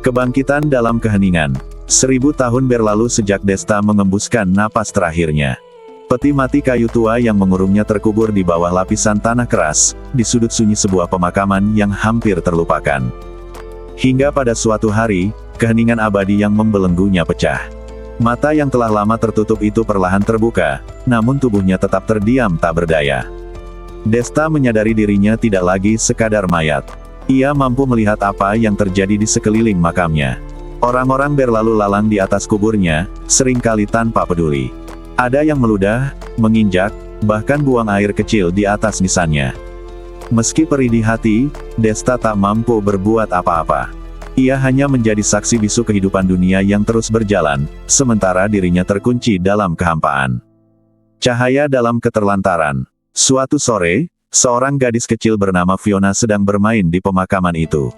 Kebangkitan dalam keheningan. 1000 tahun berlalu sejak Desta mengembuskan napas terakhirnya. Peti mati kayu tua yang mengurungnya terkubur di bawah lapisan tanah keras, di sudut sunyi sebuah pemakaman yang hampir terlupakan. Hingga pada suatu hari, keheningan abadi yang membelenggunya pecah. Mata yang telah lama tertutup itu perlahan terbuka, namun tubuhnya tetap terdiam tak berdaya. Desta menyadari dirinya tidak lagi sekadar mayat. Ia mampu melihat apa yang terjadi di sekeliling makamnya. Orang-orang berlalu lalang di atas kuburnya, seringkali tanpa peduli. Ada yang meludah, menginjak, bahkan buang air kecil di atas nisannya. Meski perih di hati, Desta tak mampu berbuat apa-apa. Ia hanya menjadi saksi bisu kehidupan dunia yang terus berjalan, sementara dirinya terkunci dalam kehampaan. Cahaya dalam keterlantaran. Suatu sore, seorang gadis kecil bernama Fiona sedang bermain di pemakaman itu.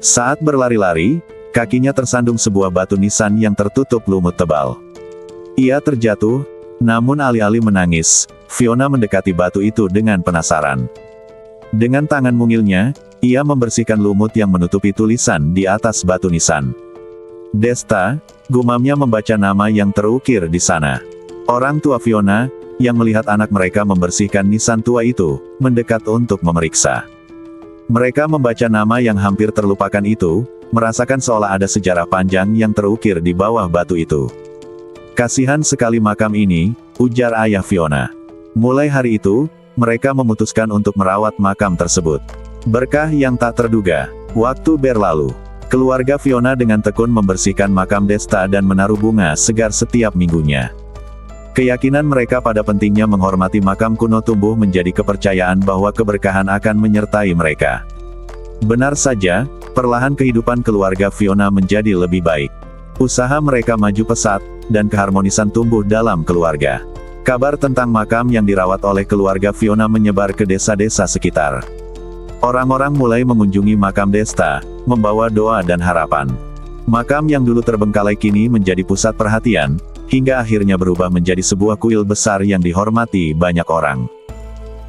Saat berlari-lari, kakinya tersandung sebuah batu nisan yang tertutup lumut tebal. Ia terjatuh, namun alih-alih menangis, Fiona mendekati batu itu dengan penasaran. Dengan tangan mungilnya, ia membersihkan lumut yang menutupi tulisan di atas batu nisan. Desta, gumamnya membaca nama yang terukir di sana. Orang tua Fiona, yang melihat anak mereka membersihkan nisan tua itu, mendekat untuk memeriksa. Mereka membaca nama yang hampir terlupakan itu, merasakan seolah ada sejarah panjang yang terukir di bawah batu itu. Kasihan sekali makam ini, ujar ayah Fiona. Mulai hari itu, mereka memutuskan untuk merawat makam tersebut. Berkah yang tak terduga. Waktu berlalu. Keluarga Fiona dengan tekun membersihkan makam Desta dan menaruh bunga segar setiap minggunya. Keyakinan mereka pada pentingnya menghormati makam kuno tumbuh menjadi kepercayaan bahwa keberkahan akan menyertai mereka. Benar saja, perlahan kehidupan keluarga Fiona menjadi lebih baik. Usaha mereka maju pesat, dan keharmonisan tumbuh dalam keluarga. Kabar tentang makam yang dirawat oleh keluarga Fiona menyebar ke desa-desa sekitar. Orang-orang mulai mengunjungi makam Desta, membawa doa dan harapan. Makam yang dulu terbengkalai kini menjadi pusat perhatian, hingga akhirnya berubah menjadi sebuah kuil besar yang dihormati banyak orang.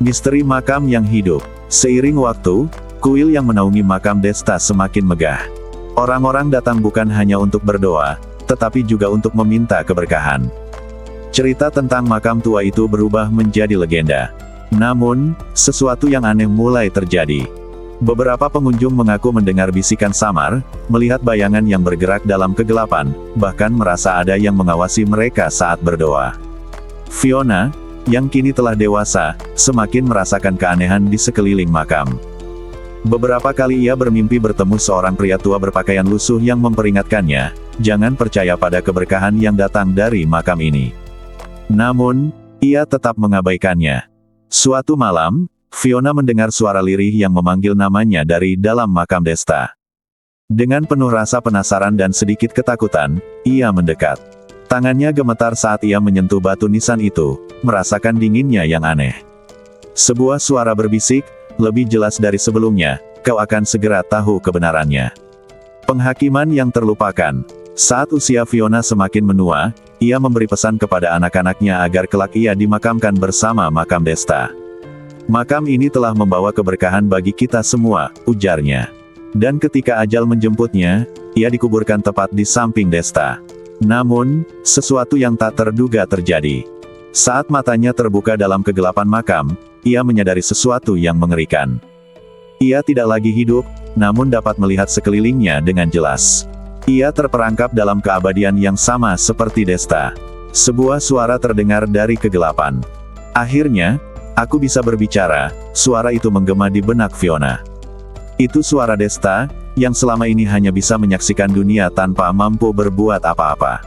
Misteri makam yang hidup. Seiring waktu, kuil yang menaungi makam Desta semakin megah. Orang-orang datang bukan hanya untuk berdoa, tetapi juga untuk meminta keberkahan. Cerita tentang makam tua itu berubah menjadi legenda. Namun, sesuatu yang aneh mulai terjadi. Beberapa pengunjung mengaku mendengar bisikan samar, melihat bayangan yang bergerak dalam kegelapan, bahkan merasa ada yang mengawasi mereka saat berdoa. Fiona, yang kini telah dewasa, semakin merasakan keanehan di sekeliling makam. Beberapa kali ia bermimpi bertemu seorang pria tua berpakaian lusuh yang memperingatkannya, jangan percaya pada keberkahan yang datang dari makam ini. Namun, ia tetap mengabaikannya. Suatu malam, Fiona mendengar suara lirih yang memanggil namanya dari dalam makam Desta. Dengan penuh rasa penasaran dan sedikit ketakutan, ia mendekat. Tangannya gemetar saat ia menyentuh batu nisan itu, merasakan dinginnya yang aneh. Sebuah suara berbisik, lebih jelas dari sebelumnya, kau akan segera tahu kebenarannya. Penghakiman yang terlupakan. Saat usia Fiona semakin menua, ia memberi pesan kepada anak-anaknya agar kelak ia dimakamkan bersama makam Desta. Makam ini telah membawa keberkahan bagi kita semua, ujarnya. Dan ketika ajal menjemputnya, ia dikuburkan tepat di samping Desta. Namun, sesuatu yang tak terduga terjadi. Saat matanya terbuka dalam kegelapan makam, ia menyadari sesuatu yang mengerikan. Ia tidak lagi hidup, namun dapat melihat sekelilingnya dengan jelas. Ia terperangkap dalam keabadian yang sama seperti Desta. Sebuah suara terdengar dari kegelapan. Akhirnya, aku bisa berbicara, suara itu menggema di benak Fiona. Itu suara Desta, yang selama ini hanya bisa menyaksikan dunia tanpa mampu berbuat apa-apa.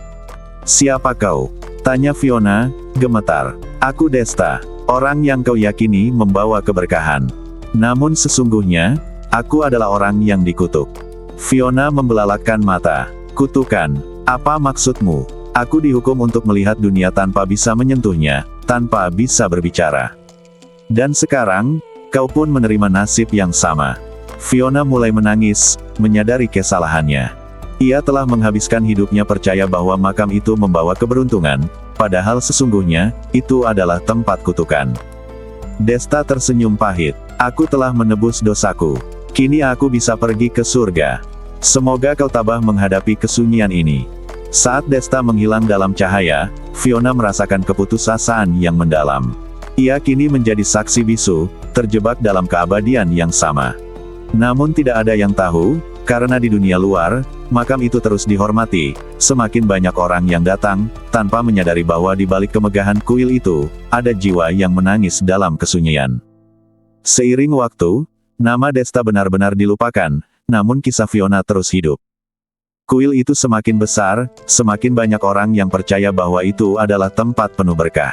Siapa kau? Tanya Fiona, gemetar. Aku Desta, orang yang kau yakini membawa keberkahan. Namun sesungguhnya, aku adalah orang yang dikutuk. Fiona membelalakkan mata. Kutukan, apa maksudmu? Aku dihukum untuk melihat dunia tanpa bisa menyentuhnya, tanpa bisa berbicara. Dan sekarang, kau pun menerima nasib yang sama. Fiona mulai menangis, menyadari kesalahannya. Ia telah menghabiskan hidupnya percaya bahwa makam itu membawa keberuntungan, padahal sesungguhnya, itu adalah tempat kutukan. Desta tersenyum pahit. Aku telah menebus dosaku. Kini aku bisa pergi ke surga. Semoga kau tabah menghadapi kesunyian ini. Saat Desta menghilang dalam cahaya, Fiona merasakan keputusasaan yang mendalam. Ia kini menjadi saksi bisu, terjebak dalam keabadian yang sama. Namun tidak ada yang tahu, karena di dunia luar, makam itu terus dihormati. Semakin banyak orang yang datang, tanpa menyadari bahwa di balik kemegahan kuil itu, ada jiwa yang menangis dalam kesunyian. Seiring waktu, nama Desta benar-benar dilupakan, namun kisah Fiona terus hidup. Kuil itu semakin besar, semakin banyak orang yang percaya bahwa itu adalah tempat penuh berkah.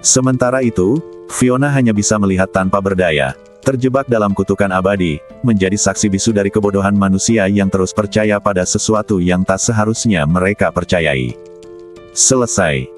Sementara itu, Fiona hanya bisa melihat tanpa berdaya, terjebak dalam kutukan abadi, menjadi saksi bisu dari kebodohan manusia yang terus percaya pada sesuatu yang tak seharusnya mereka percayai. Selesai.